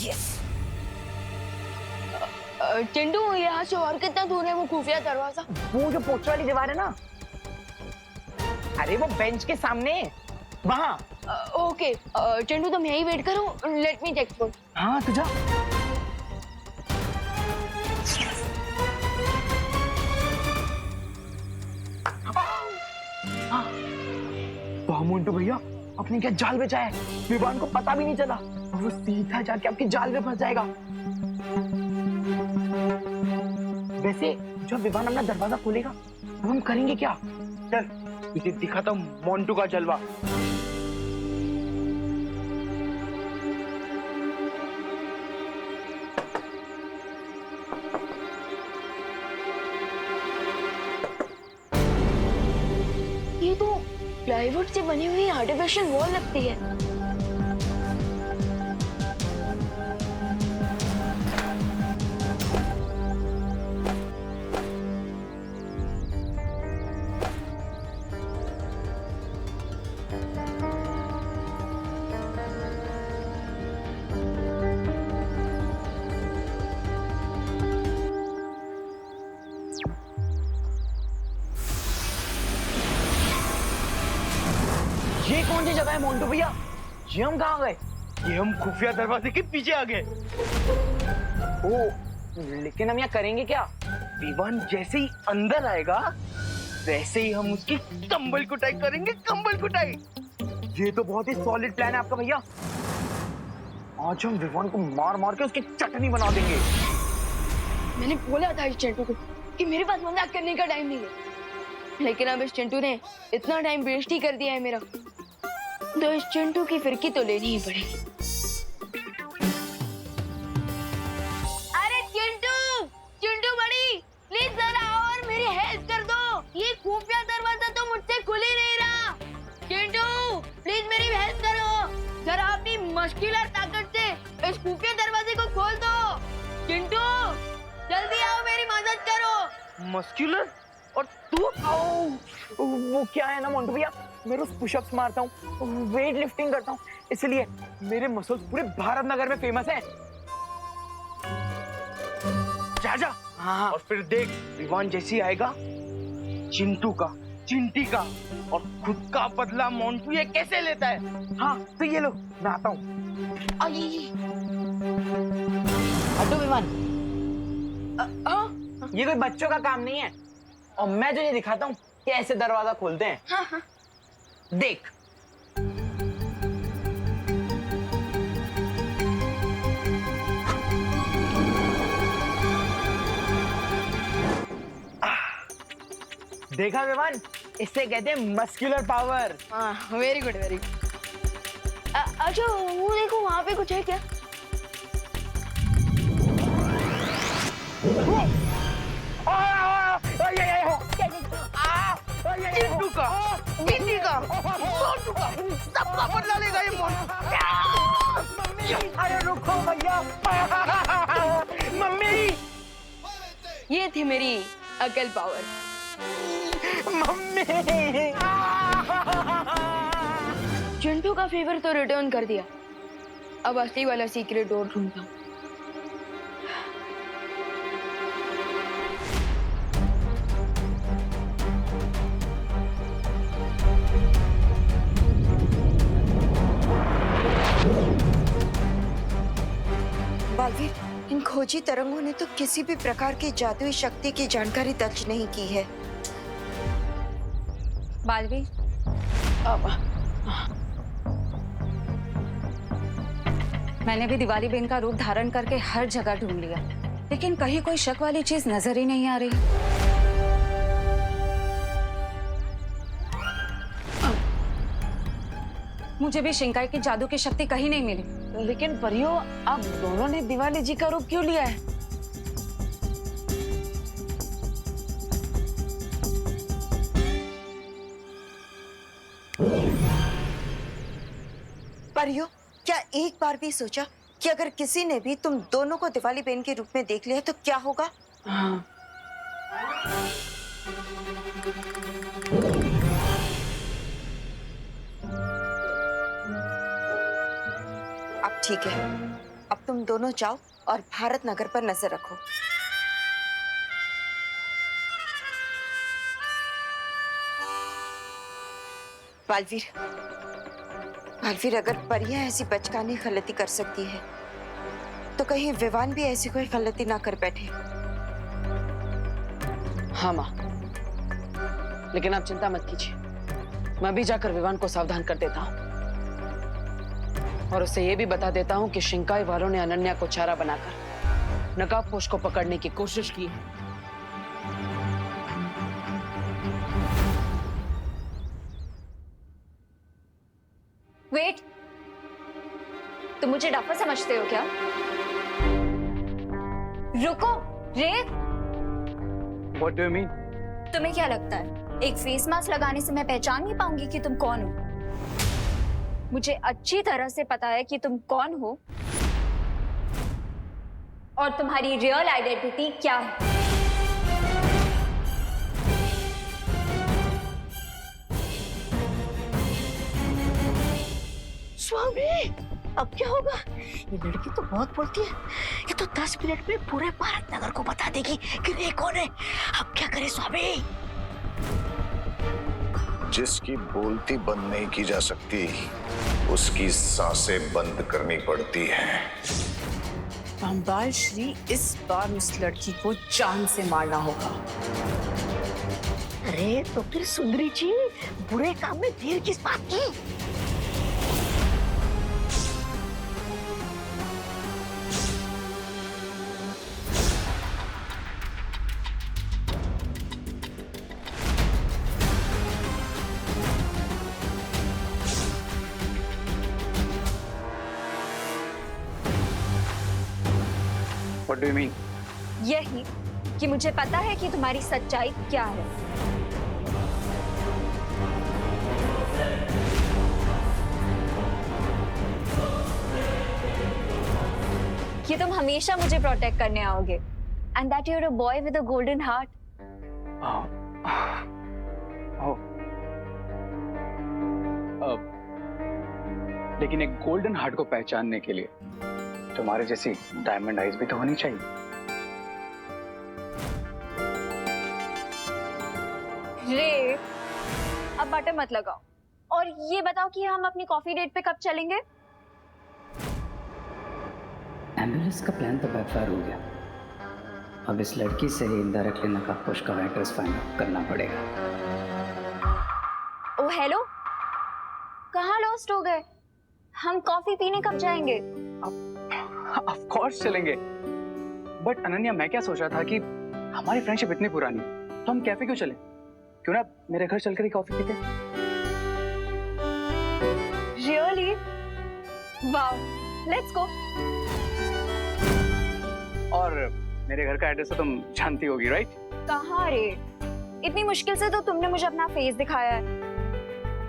Yes. Chintu, यहाँ से और कितना दूर है वो खुफिया दरवाजा? वो जो पोस्टर वाली दीवार है ना, अरे वो बेंच के सामने वहाँ। ओके चिंटू, तुम यही वेट करो, लेट मी चेक फॉर। हाँ तुझा। वाह मोंटू भैया, आपने क्या जाल बिछाया है, विवान को पता भी नहीं चला और वो सीधा जाके आपकी जाल में फंस जाएगा। वैसे जब विवान अपना दरवाजा खोलेगा तो हम करेंगे क्या? चल तुझे दिखाता हूँ मोंटू का जलवा। ये तो प्लाईवुड से बनी हुई आर्टिफिशियल वॉल लगती है। ये कौन सी जगह है मोंटू भैया? ये हम कहाँ गए? ये हम खुफिया दरवाजे के पीछे आ गए। ओ, लेकिन हम यहाँ करेंगे क्या? विवान जैसे ही अंदर आएगा वैसे ही हम उसकी कंबल कुटाई करेंगे, कंबल कुटाई। ये तो बहुत ही सॉलिड प्लान है आपका भैया। आज हम विवान को मार मार के उसकी चटनी बना देंगे। मैंने बोला था इस चिंटू को कि मेरे पास मजाक करने का टाइम नहीं है, लेकिन अब इस चिंटू ने इतना टाइम वेस्ट ही कर दिया है मेरा, तो इस चिंटू की फिरकी तो लेनी ही पड़ेगी। अरे चिंटू, चिंटू बड़ी, प्लीज जरा आओ और मेरी हेल्प कर दो। ये खुफिया दरवाजा तो मुझसे खुल ही नहीं रहा। चिंटू प्लीज मेरी हेल्प करो, जरा अपनी मस्कुलर ताकत से इस खुफिया दरवाजे को खोल दो। चिंटू जल्दी आओ, मेरी मदद करो। मस्कुलर? और तू? वो क्या है ना मोंटू भैया, मैं रोज पुशअप्स मारता हूँ, वेट लिफ्टिंग करता हूँ, इसलिए मेरे मसल्स पूरे भारत नगर में फेमस हैं। जा जा। हाँ। और फिर देख विवान जैसी आएगा, चिंटू का, चिंटी का और खुद का बदला मोंटू ये कैसे लेता है। हाँ तो ये लो, मैं आता हूँ। हटो विवान। ये कोई बच्चों का काम नहीं है, और मैं तुझे दिखाता हूँ कैसे दरवाजा खोलते हैं। हाँ हाँ। देख। देखा विमान, इससे कहते हैं मस्कुलर पावर। हाँ वेरी गुड वेरी गुड। अच्छा वो देखो वहाँ पे कुछ है क्या? चिंटू का, चिंटी का, मोंटू का, सबका बदला लेगा ये मोंटू। अरे रुको भैया। मम्मी, ये थी मेरी अकल पावर। मम्मी। चिंटू का फेवर तो रिटर्न कर दिया, अब असली वाला सीक्रेट डोर ढूंढता हूँ। बालवीर, इन खोजी तरंगों ने तो किसी भी प्रकार की जादुई शक्ति की जानकारी दर्ज नहीं की है। बालवीर, मैंने भी दिवाली बेन का रूप धारण करके हर जगह ढूंढ लिया, लेकिन कहीं कोई शक वाली चीज नजर ही नहीं आ रही। मुझे भी शिंकाई की जादू की शक्ति कहीं नहीं मिली। लेकिन परियो, आप दोनों ने दिवाली जी का रूप क्यों लिया है? परियो, क्या एक बार भी सोचा कि अगर किसी ने भी तुम दोनों को दिवाली बेन के रूप में देख लिया तो क्या होगा? हाँ। अब ठीक है, अब तुम दोनों जाओ और भारत नगर पर नजर रखो। बालवीर, बालवीर, अगर परियां ऐसी बचकानी गलती कर सकती है तो कहीं विवान भी ऐसी कोई गलती ना कर बैठे। हाँ माँ, लेकिन आप चिंता मत कीजिए, मैं भी जाकर विवान को सावधान कर देता हूँ और उसे ये भी बता देता हूँ कि शिंकाई वालों ने अनन्या को चारा बनाकर नकाबपोश को पकड़ने की कोशिश की है। वेट, तुम मुझे डफर समझते हो क्या? रुको, रेव, What do you mean? तुम्हें क्या लगता है एक फेस मास्क लगाने से मैं पहचान नहीं पाऊंगी कि तुम कौन हो? मुझे अच्छी तरह से पता है कि तुम कौन हो और तुम्हारी रियल आइडेंटिटी क्या है। स्वामी, अब क्या होगा? ये लड़की तो बहुत बोलती है, ये तो 10 मिनट में पूरे भारत नगर को बता देगी कि रे कौन है। अब क्या करे स्वामी? जिसकी बोलती बंद नहीं की जा सकती, उसकी सांसें बंद करनी पड़ती हैं। रामपाल श्री, इस बार उस लड़की को जान से मारना होगा। अरे तो फिर सुंदरी जी, बुरे काम में देर किस बात की? What do you mean? यही कि मुझे पता है कि तुम्हारी सच्चाई क्या है। कि तुम हमेशा मुझे प्रोटेक्ट करने आओगे and that you are a boy with a golden heart. लेकिन एक गोल्डन हार्ट को पहचानने के लिए तुम्हारे जैसी डायमंड आइज भी तो होनी चाहिए। रे, अब बटन मत लगाओ और ये बताओ कि हम अपनी कॉफी डेट पे कब चलेंगे? एम्बुलेंस का प्लान तो बैकफायर हो गया। अब इस लड़की से ही इनडायरेक्टली नकाबपोश का एड्रेस फाइंड आउट करना पड़ेगा। ओ हेलो, कहाँ लॉस्ट हो गए? हम कॉफी पीने कब जाएंगे? ऑफ कोर्स चलेंगे, बट अनन्या, मैं क्या सोच रहा था कि हमारी फ्रेंडशिप इतनी पुरानी तो हम कैफे क्यों चलें? क्यों ना मेरे घर चलकर ही कॉफी पीते? रियली? Wow, let's go. और मेरे घर का एड्रेस तो तुम जानती होगी, राइट? कहाँ रे? इतनी मुश्किल से तो तुमने मुझे अपना फेस दिखाया है।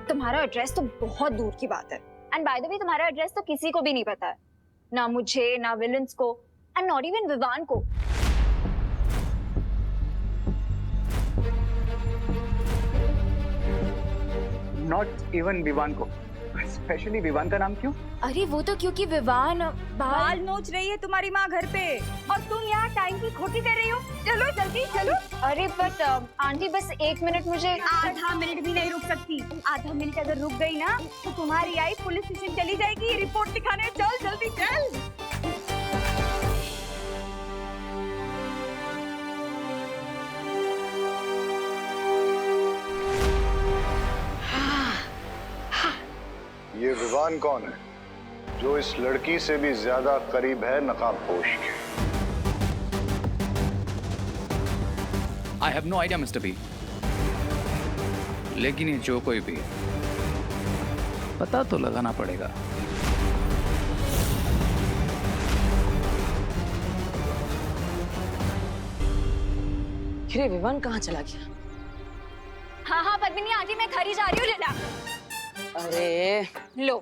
तुम्हारा एड्रेस तो बहुत दूर की बात है। एंड बाय द वे, तुम्हारा एड्रेस तो किसी को भी नहीं पता है, ना मुझे, ना विलन्स को, एंड नॉट इवन विवान को। नॉट इवन विवान को? स्पेशली विवान का नाम क्यों? अरे वो तो क्योंकि विवान बाल नोच रही है तुम्हारी माँ घर पे और तुम यहाँ टाइम की खोटी कर रही हो। चलो जल्दी चलो। अरे बट आंटी, बस 1 मिनट मुझे। आधा मिनट भी नहीं रुक सकती। आधा मिनट अगर रुक गई ना तो तुम्हारी आई पुलिस स्टेशन चली जाएगी रिपोर्ट लिखाने। चल जल्दी चल। ये विवान कौन है जो इस लड़की से भी ज्यादा करीब है नकाबपोश के? I have no idea, Mr. B. लेकिन ये जो कोई भी है, पता तो लगाना पड़ेगा। अरे विवान कहाँ चला गया? हाँ हाँ पद्मिनी आंटी, मैं घर ही जा रही हूँ। लेला, अरे लो,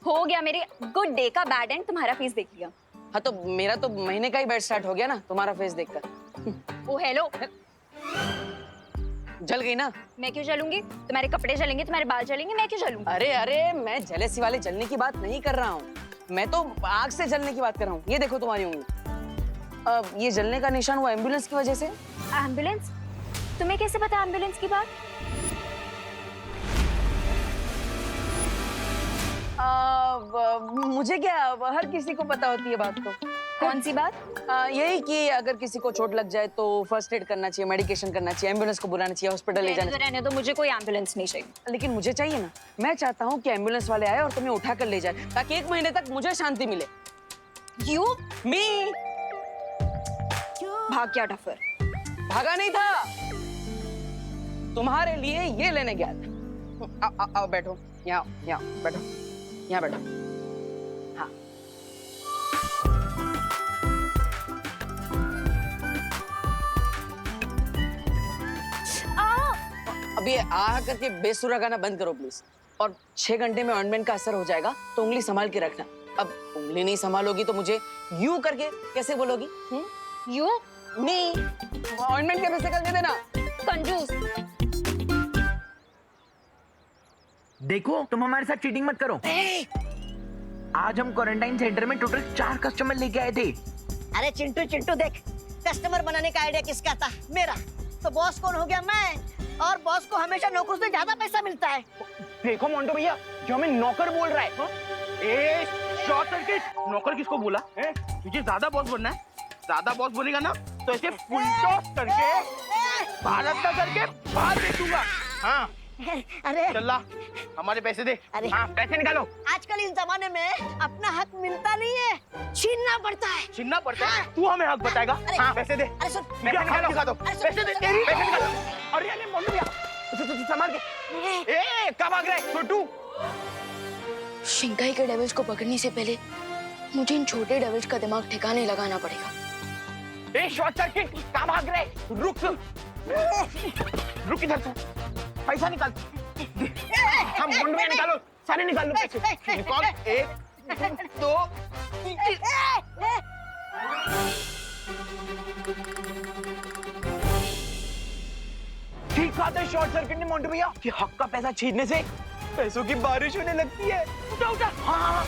हो गया मेरे गुड डे का बैड एंड। तुम्हारा फेस देख लिया। हाँ, तो मेरा तो महीने का ही बैड स्टार्ट हो गया ना तुम्हारा फेस देखकर। ओ हेलो, जल गई ना? मैं क्यों जलूंगी? तुम्हारे कपड़े जलेंगे, तुम्हारे बाल जलेंगे, मैं क्यों जलूंगी? अरे अरे, मैं जेलेसी वाले जलने की बात नहीं कर रहा हूँ। मैं तो आग से जलने की बात कर रहा हूँ। ये देखो तुम्हारी उंगली। ये जलने का निशान वो एम्बुलेंस की वजह से। एम्बुलेंस? तुम्हें कैसे पता एम्बुलेंस की बात? मुझे क्या, हर किसी को पता होती है बात तो। कौन सी बात? यही कि अगर किसी को चोट लग जाए तो फर्स्ट एड करना चाहिए, मेडिकेशन करना चाहिए, एम्बुलेंस को बुलाना चाहिए, हॉस्पिटल ले जाना चाहिए। रहने दो, मुझे कोई एम्बुलेंस नहीं चाहिए। लेकिन मुझे चाहिए ना। मैं चाहता हूँ कि एम्बुलेंस वाले आए और तुम्हें उठा कर ले जाए, ताकि 1 महीने तक मुझे शांति मिले। यू मी भाग गया डफर। भागा नहीं था, तुम्हारे लिए ये लेने गया था। आओ बैठो, यहाँ बैठो, यहाँ बैठो। हाँ, अभी आ करके बेसुरा गाना बंद करो प्लीज। और 6 घंटे में ऑइंटमेंट का असर हो जाएगा, तो उंगली संभाल के रखना। अब उंगली नहीं संभालोगी तो मुझे यू करके कैसे बोलोगी? यू नहीं, ऑइंटमेंट के पैसे कल दे देना। कंजूस। देखो, तुम हमारे साथ चीटिंग मत करो। आज हम क्वारंटाइन सेंटर में टोटल 4 कस्टमर लेके आए थे। अरे चिंटू चिंटू देख, कस्टमर बनाने का आइडिया किसका था? मेरा। तो बॉस कौन हो गया? मैं। और बॉस को हमेशा नौकरों से ज्यादा पैसा मिलता है। देखो मोंटू भैया, जो हमें नौकर बोल रहा है। ए, शॉर्ट सर्किट। नौकर किसको बोला? तुझे ज्यादा बॉस बनना है? ज्यादा बॉस बोलेगा ना तो ऐसे फुल टॉस करके भारत का करके बाहर दे दूंगा। हाँ, अरे चल्ला, हमारे पैसे दे। अरे हाँ, पैसे निकालो। आजकल इस जमाने में अपना हक मिलता नहीं है, छीनना पड़ता है। छीनना पड़ता है? तू हमें हक बताएगा? हाँ, पैसे दे। अरे सुन, पैसे निकालो। दिखा दो। अरे सुन, पैसे दे, तेरी पैसे निकालो। अरे अरे मोंटू भैया, संभाल के। कब भाग रहे छोटू? शिंकाई के डेविल्स को पकड़ने से पहले मुझे इन छोटे डेविल्स का दिमाग ठिकाने लगाना पड़ेगा। ए, शॉर्ट सर्किट, कहाँ भाग रहे? रुक इधर से। पैसा निकाल। हम मोंटू भैया निकालो, सारे निकाल लो पैसे। निकाल। 1 2 ठीक बात है शॉर्ट सर्किट ने मोंटू भैया कि हक का पैसा छीनने से पैसों की बारिश होने लगती है। उठा उठा। हाँ,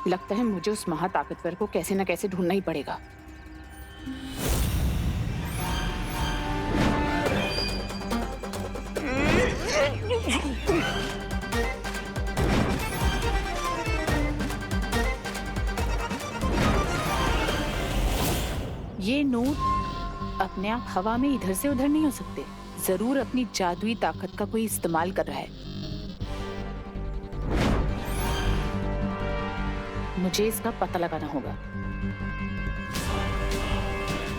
लगता है मुझे उस महाताकतवर को कैसे न कैसे ढूंढना ही पड़ेगा। ये नोट अपने आप हवा में इधर से उधर नहीं हो सकते। जरूर अपनी जादुई ताकत का कोई इस्तेमाल कर रहा है। मुझे इसका पता लगाना होगा।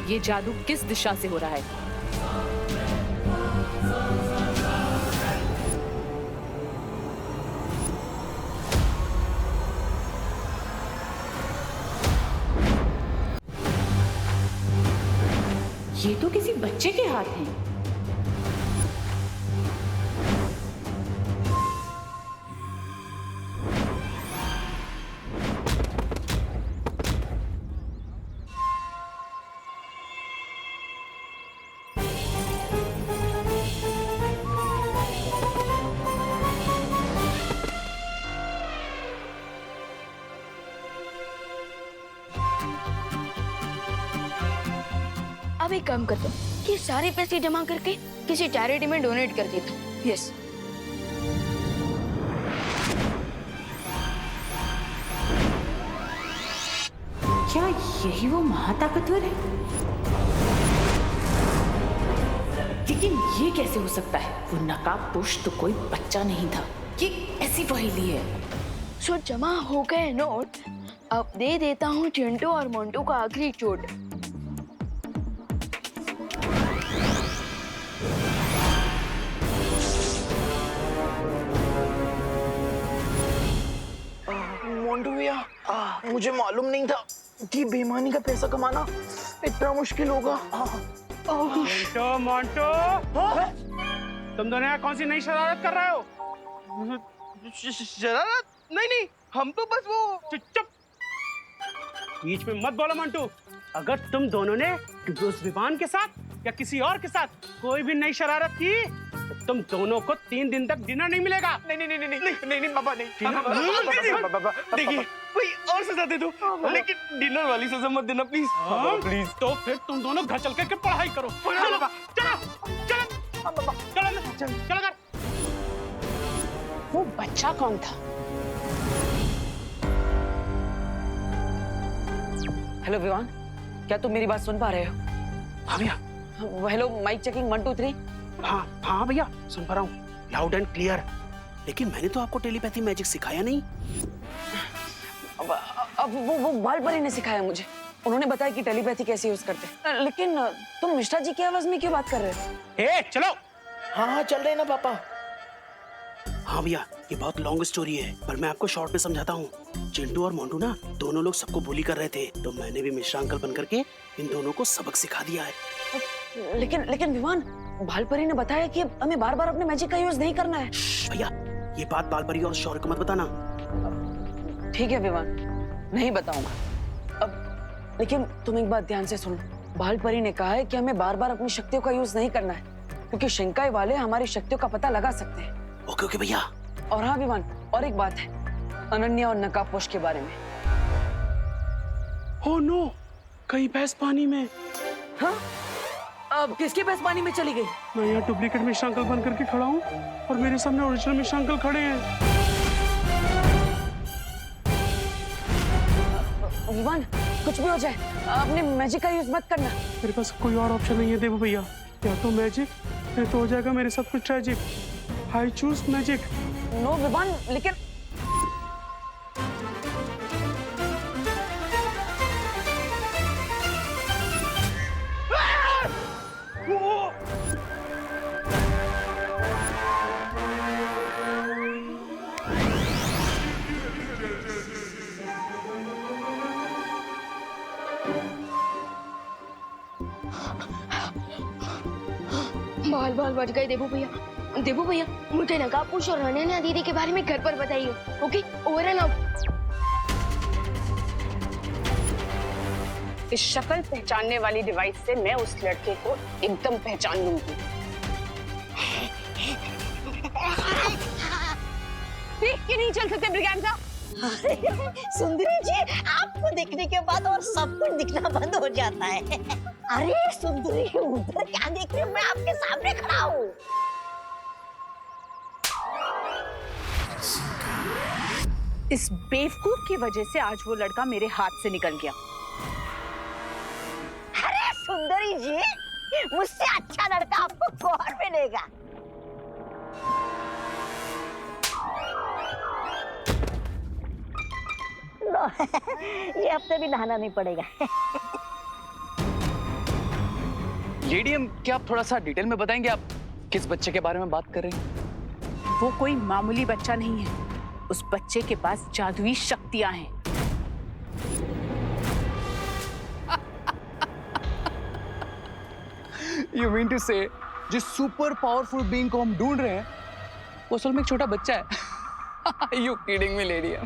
ये जादू किस दिशा से हो रहा है? ये तो किसी बच्चे के हाथ हैं। अब एक काम करता हूँ कि सारे पैसे जमा करके किसी चैरिटी में डोनेट कर देता हूँ। यस। क्या यही वो महाताकतवर है? लेकिन ये कैसे हो सकता है? वो नकाबपोश तो कोई बच्चा नहीं था। ये ऐसी पहेली है। सो जमा हो गए नोट। अब दे देता हूँ चिंटू और मोंटू का आखिरी चोट। मोंटू भैया, मुझे मालूम नहीं था कि बेईमानी का पैसा कमाना इतना मुश्किल होगा। मोंटो मोंटो, तुम दोनों यहाँ कौन सी नई शरारत कर रहे हो? शरारत? नहीं, हम तो बस वो। चुप, बीच में मत बोलो मोंटू। अगर तुम दोनों ने उस विवान के साथ या किसी और के साथ कोई भी नई शरारत की तो तुम दोनों को 3 दिन तक डिनर नहीं मिलेगा। नहीं पापा नहीं। देखिए कोई और सजा दे दो, लेकिन डिनर वाली सजा मत देना प्लीज। प्लीज। तो फिर तुम दोनों घर चल के पढ़ाई करो। चलो चलो घर। वो बच्चा कौन था? हेलो विवान, क्या तुम मेरी बात सुन पा रहे हो? हाँ भैया। Hello, mic checking 1 2 3। हाँ भैया, सुन पा रहा हूँ लाउड एंड क्लियर। लेकिन मैंने तो आपको टेलीपैथी मैजिक सिखाया नहीं। अब वो बालपरी ने सिखाया मुझे। उन्होंने बताया कि टेलीपैथी कैसे यूज करते हैं। लेकिन तुम मिश्रा जी की आवाज में क्यों बात कर रहे हो? चलो। हाँ चल रहे ना पापा। हाँ भैया, ये बहुत लॉन्ग स्टोरी है, पर मैं आपको शॉर्ट में समझाता हूँ। चिंटू और मोंटू ना दोनों लोग सबको बुली कर रहे थे, तो मैंने भी मिश्रा अंकल बन करके इन दोनों को सबक सिखा दिया है। लेकिन विवान, बालपरी ने बताया कि हमें बार बार अपने मैजिक का यूज नहीं करना है। भैया, ये बात बालपरी और शौर्य को मत बताना। ठीक है विवान, नहीं बताऊंगा। अब लेकिन तुम एक बात ध्यान से सुनो। बालपरी ने कहा है कि हमें बार बार अपनी शक्तियों का यूज नहीं करना है, क्योंकि शिंकाई वाले हमारी शक्तियों का पता लगा सकते हैं। ओके भैया। और हाँ विवान, और एक बात है, अनन्या और नकाबपोश के बारे में। ओह नो, कहीं भैंस पानी में। हाँ? अब किसकी भैंस पानी में चली गई? मैं यहाँ डुप्लीकेट मिश्रा अंकल बन करके खड़ा हूँ और मेरे सामने ओरिजिनल मिश्रा अंकल खड़े हैं। विवान, कुछ भी हो जाए अपने मैजिक का यूज मत करना। मेरे पास कोई और ऑप्शन नहीं है देवू भैया, या तो मैजिक या तो हो जाएगा मेरे साथ कुछ tragic. I choose magic. No Vivaan, लेकिन बाल बच गए देवू भैया मुझे नकाबपोश और अनन्या दीदी के बारे में घर पर बताइए। Okay, over and out. इस शक्ल पहचानने वाली डिवाइस से मैं उस लड़के को एकदम पहचान लूंगी। क्यों नहीं चल सकते ब्रिगेंजा? सुंदरी जी, आपको देखने के बाद और सब कुछ दिखना बंद हो जाता है। अरे सुंदरी, उधर क्या देख रही हो? मैं आपके सामने खड़ा हूँ। इस बेवकूफ की वजह से आज वो लड़का मेरे हाथ से निकल गया। अरे सुंदरी जी, मुझसे अच्छा लड़का आपको कौन मिलेगा? लो, ये हफ्ते भी नहाना नहीं पड़ेगा। लेडीएम, क्या आप थोड़ा सा डिटेल में बताएंगे आप किस बच्चे के बारे में बात कर रहे हैं? वो कोई मामूली बच्चा नहीं है, उस बच्चे के पास जादुई शक्तियां हैं। You mean to say, जिस सुपर पावरफुल बीइंग को हम ढूंढ रहे हैं वो असल में एक छोटा बच्चा है? You kidding me, लेडीएम?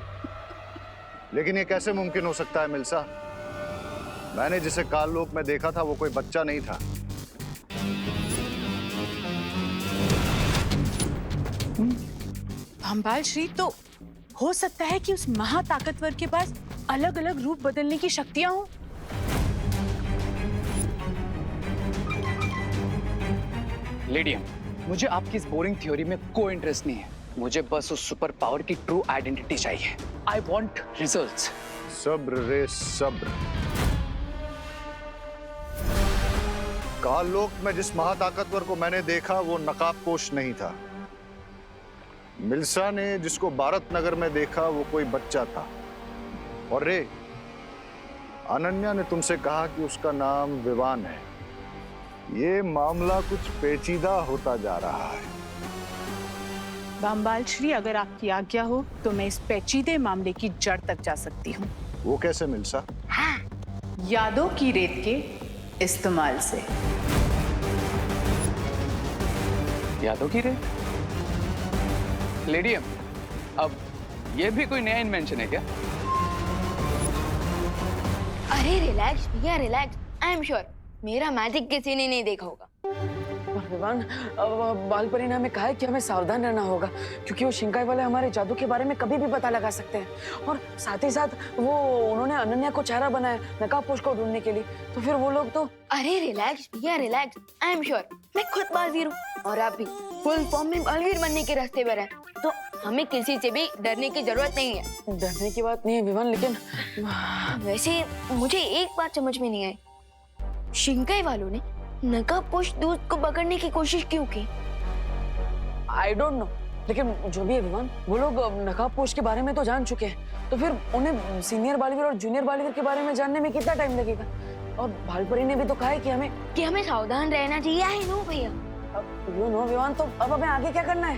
लेकिन ये कैसे मुमकिन हो सकता है मिल्सा? मैंने जिसे काल लोक में देखा था वो कोई बच्चा नहीं था। भंबाल श्री, तो हो सकता है कि उस महाताकतवर के पास अलग अलग रूप बदलने की शक्तियां हों। लेडीएम, मुझे आपकी इस बोरिंग थ्योरी में कोई इंटरेस्ट नहीं है। मुझे बस उस सुपर पावर की ट्रू आइडेंटिटी चाहिए। I want results. सब्र रे सब्र। काल लोक में जिस महाताकतवर को मैंने देखा वो नकाबपोश नहीं था। मिल्सा ने जिसको भारत नगर में देखा वो कोई बच्चा था। और रे, अनन्या ने तुमसे कहा कि उसका नाम विवान है। ये मामला कुछ पेचीदा होता जा रहा है। भंबाल श्री, अगर आपकी आज्ञा हो तो मैं इस पेचीदे मामले की जड़ तक जा सकती हूँ। वो कैसे मिल्सा? यादों की रेत के इस्तेमाल से। यादों की रेत? लेडीएम, अब ये भी कोई नया इन्वेंशन है क्या? अरे रिलैक्स भैया, रिलैक्स। आई एम श्योर मेरा मैजिक किसी ने नहीं देखा होगा। पर विवान, बालपरी ने हमें कहा है कि हमें सावधान रहना होगा, क्योंकि वो शिंकाई वाले हमारे जादू के बारे में कभी भी पता लगा सकते हैं। और साथ ही साथ उन्होंने अनन्या को चेहरा बनाया नकाबपोश को ढूंढने के लिए, तो फिर वो लोग तो। अरे रिलैक्स भैया रिलैक्स, आई एम श्योर मैं खुद बाजीर हूँ और आप भी फुल फॉर्म में बालवीर बनने के रास्ते पर हैं, तो हमें किसी से भी डरने की जरूरत नहीं है। डरने की बात नहीं है विवान, लेकिन वैसे मुझे एक बात समझ में नहीं आई, शिंकाई वालों ने नकाबपोश दूत को पकड़ने की कोशिश क्यों की? आई डोंट नो, लेकिन जो भी है विवान, वो लोग नकाबपोश के बारे में तो जान चुके हैं, तो फिर उन्हें सीनियर बालवीर और जूनियर बालवीर के बारे में जानने में कितना टाइम लगेगा? और बालपरी ने भी तो कहा है कि हमें सावधान रहना चाहिए। आई नो भैया। यू नो विवान, तो अब हमें आगे क्या करना है?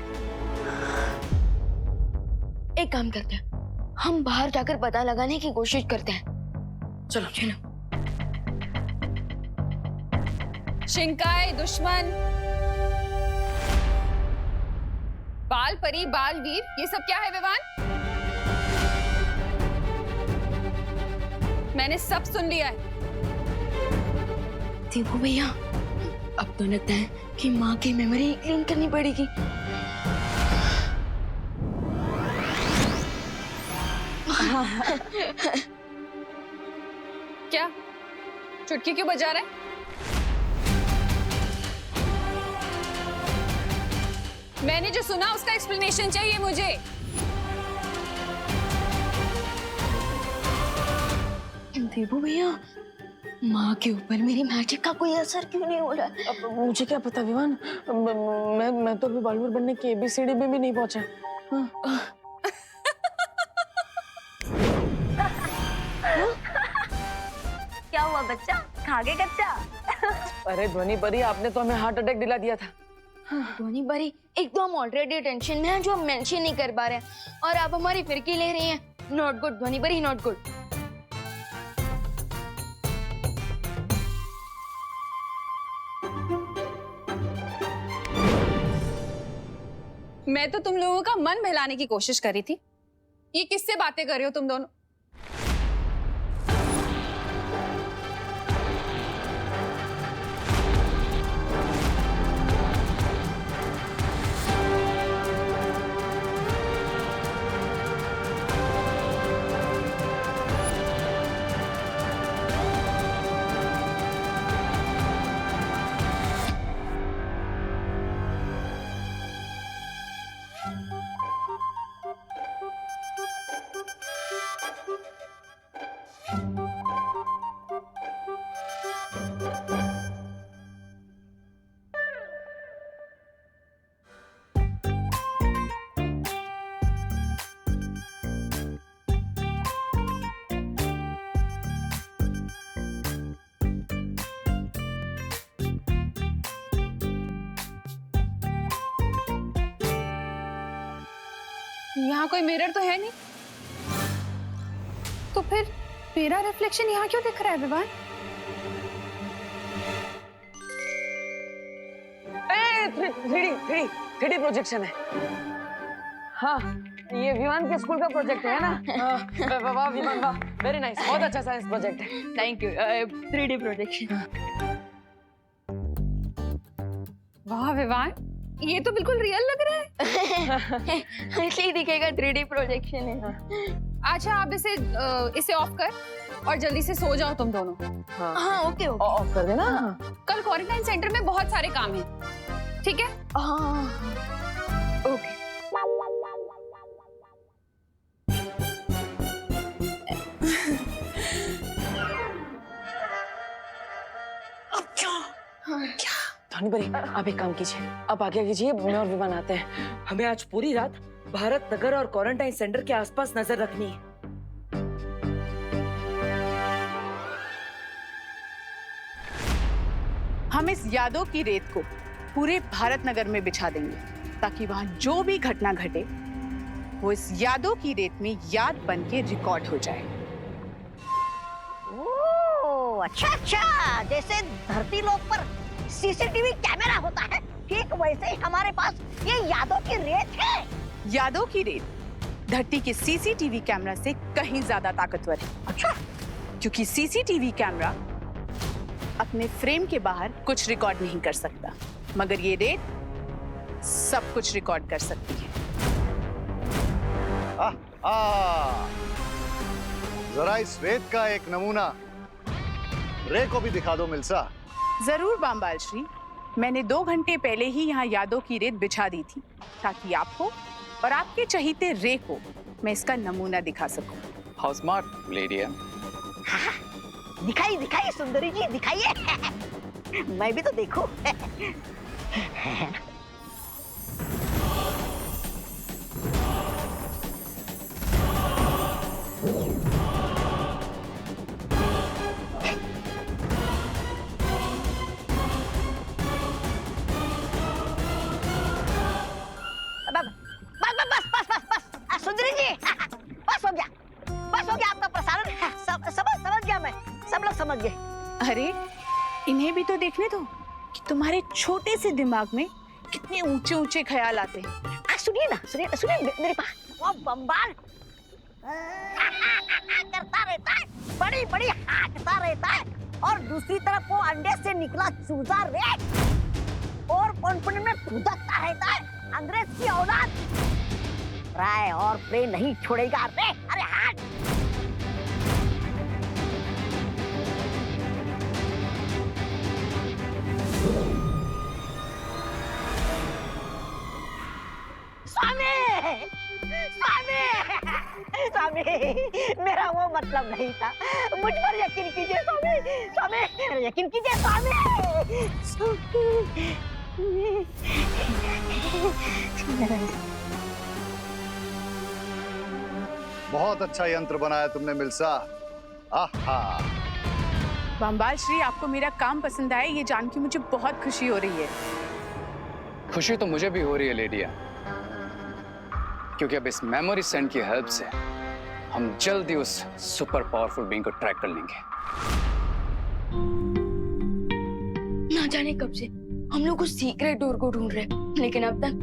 एक काम करते हैं, हम बाहर जाकर पता लगाने की कोशिश करते हैं। चलो चलो। शिंकाई दुश्मन, बालपरी, बालवीर, ये सब क्या है विवान? मैंने सब सुन लिया है। देखो भैया, अब तो लगता है कि माँ की मेमोरी क्लीन करनी पड़ेगी। क्या चुटकी क्यों बजा रहे? मैंने जो सुना उसका एक्सप्लेनेशन चाहिए मुझे। देवू भैया, माँ के ऊपर मेरी मैजिक का कोई असर क्यों नहीं हो रहा? अब मुझे क्या पता विवान, मैं तो अभी बालवीर बनने की ABCD में भी नहीं पहुंचा। क्या हुआ बच्चा, खा गए कच्चा? अरे ध्वनि परी, आपने तो हमें हार्ट अटैक दिला दिया था। ध्वनि परी, एक तो हम ऑलरेडी टेंशन में हैं जो हम मेंशन नहीं कर पा रहे हैं, और आप हमारी फिरकी ले रही हैं। नॉट गुड ध्वनि परी, नॉट गुड। मैं तो तुम लोगों का मन बहलाने की कोशिश कर रही थी। ये किससे बातें कर रहे हो तुम दोनों? यहाँ कोई मिरर तो है नहीं, तो फिर मेरा रिफ्लेक्शन यहाँ क्यों दिख रहा है विवान? थ्री डी प्रोजेक्शन है। हाँ, ये विमान के स्कूल का प्रोजेक्ट है ना? वाह विमान, वाह, वेरी नाइस, बहुत अच्छा साइंस प्रोजेक्ट है। Thank you. 3D projection. वाह विवान, ये तो बिल्कुल रियल लग रहा है। ऐसे ही दिखेगा, 3D प्रोजेक्शन है। अच्छा, आप इसे ऑफ कर और जल्दी से सो जाओ तुम दोनों। हाँ ओके ओके, ऑफ कर देना। कल क्वारंटाइन सेंटर में बहुत सारे काम हैं, ठीक है? हाँ ओके। ध्वनि परी, आप एक काम कीजिए, आप आगे कीजिए, मैं और विमान आते हैं। हमें आज पूरी रात भारत नगर और क्वारंटाइन सेंटर के आसपास नजर रखनी है। हम इस यादों की रेत को पूरे भारत नगर में बिछा देंगे, ताकि वहां जो भी घटना घटे वो इस यादों की रेत में याद बन के रिकॉर्ड हो जाए। ओह, अच्छा, जैसे धरती लोक पर CCTV कैमरा होता है, ठीक वैसे ही हमारे पास ये यादों की रेत है। यादों की रेत धरती के CCTV कैमरा से कहीं ज्यादा ताकतवर है। अच्छा, क्योंकि CCTV कैमरा अपने फ्रेम के बाहर कुछ रिकॉर्ड नहीं कर सकता, मगर ये रेत सब कुछ रिकॉर्ड कर सकती है। जरा इस रेत का एक नमूना रे को भी दिखा दो मिल्सा। जरूर बामबाल श्री, मैंने 2 घंटे पहले ही यहाँ यादों की रेत बिछा दी थी ताकि आपको और आपके चहीते रे को मैं इसका नमूना दिखा सकूं। हाउ स्मार्ट लेडी है। दिखाइए दिखाइए सुंदरी जी, दिखाइए। मैं भी तो देखूं। बस सुंदरी जी, बस हो गया आपका प्रसारण। समझ गया मैं, सब लोग समझ गए। अरे इन्हें भी तो देखने दो कि तुम्हारे छोटे से दिमाग में कितने ऊंचे ऊंचे ख्याल आते हैं। सुनिए ना, सुनिए मेरे पास वो बम्बाल करता रहता है, बड़ी बड़ी हाँकता रहता है, और दूसरी तरफ वो अंडे से निकला चूजा रे और कॉन्फिडेंस में फुदकता रहता है। अंग्रेज की औलाद राय और प्रे नहीं छोड़ेगा रे। अरे हट। स्वामी, मेरा वो मतलब नहीं था, मुझ पर यकीन कीजिए स्वामी, यकीन कीजिए स्वामी। बहुत अच्छा यंत्र बनाया तुमने मिल्सा। आहा। बामबाल श्री, आपको मेरा काम पसंद आया ये जान के मुझे बहुत खुशी हो रही है। खुशी तो मुझे भी हो रही है लेडिया, क्योंकि अब इस मेमोरी सेंड की हेल्प से हम जल्दी उस सुपर पावरफुल बीइंग को ट्रैक कर लेंगे। ना जाने कब से हम लोग उस सीक्रेट डोर को ढूंढ रहे हैं, लेकिन अब तक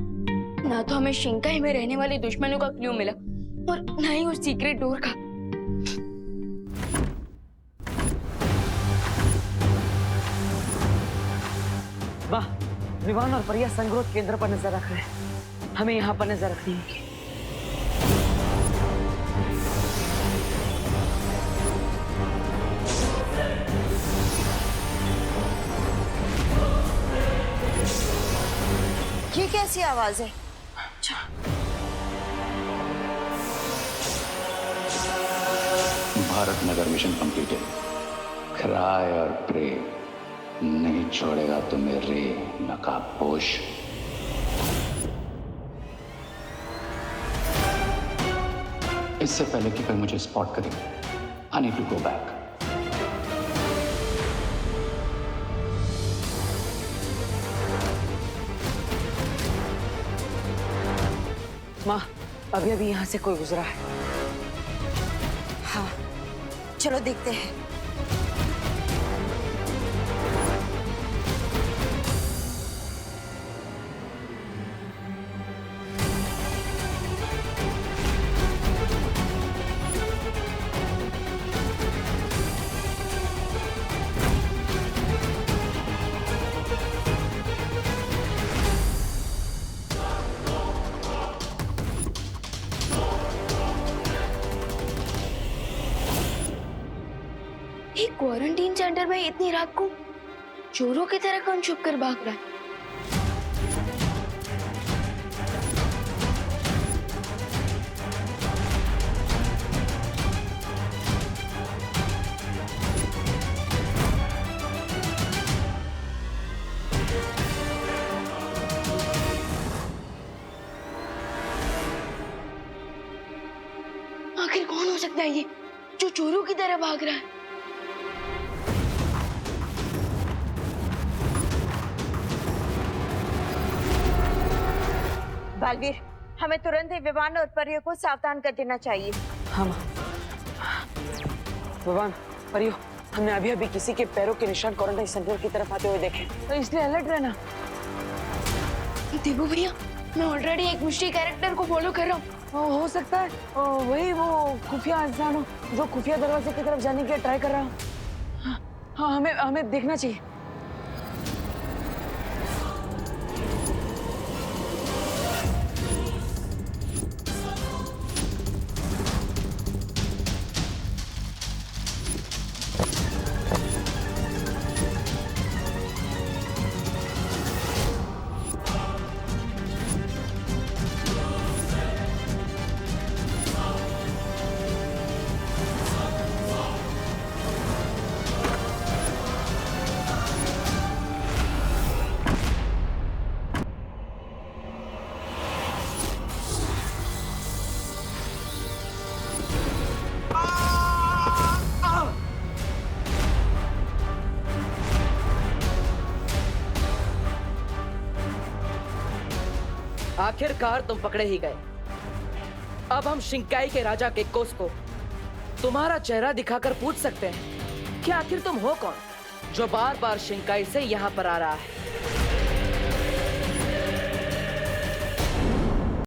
ना तो हमें शिंकाई में रहने वाले दुश्मनों का क्लू मिला और ना ही उस सीक्रेट डोर का। वाह, विवान और परिया संग्रोध केंद्र पर नजर रख रहे हैं। हमें यहाँ पर नजर रखनी होगी। ये कैसी आवाज है? Bharat Nagar mission completed. Cry और प्रे नहीं छोड़ेगा तुम्हें रे नकाबपोश। इससे पहले कि कोई मुझे स्पॉट करे, I need to go back. माँ, अभी अभी यहाँ से कोई गुजरा है। हाँ, चलो देखते हैं। एक क्वारंटीन सेंटर में इतनी रात को चोरों की तरह कौन छुप कर भाग रहा है? आखिर कौन हो सकता है ये जो चोरों की तरह भाग रहा है? बालवीर, हमें तुरंत ही विवान और परियों को सावधान कर देना चाहिए। हाँ माँ। विवान, परियो, हमने अभी अभी किसी के पैरों के निशान क्वारंटाइन सेंटर की तरफ आते हुए देखे, तो इसलिए अलर्ट रहना। देवू भैया, मैं ऑलरेडी एक मिस्ट्री कैरेक्टर को फॉलो कर रहा हूँ। हो सकता है वही वो खुफिया इंसान हो जो खुफिया दरवाजे की तरफ जाने के लिए ट्राई कर रहा हो। हाँ, हमें हमें देखना चाहिए। आखिरकार तुम पकड़े ही गए। अब हम शिंकाई के राजा केकोस को तुम्हारा चेहरा दिखाकर पूछ सकते हैं कि आखिर तुम हो कौन जो बार बार शिंकाई से यहाँ पर आ रहा है।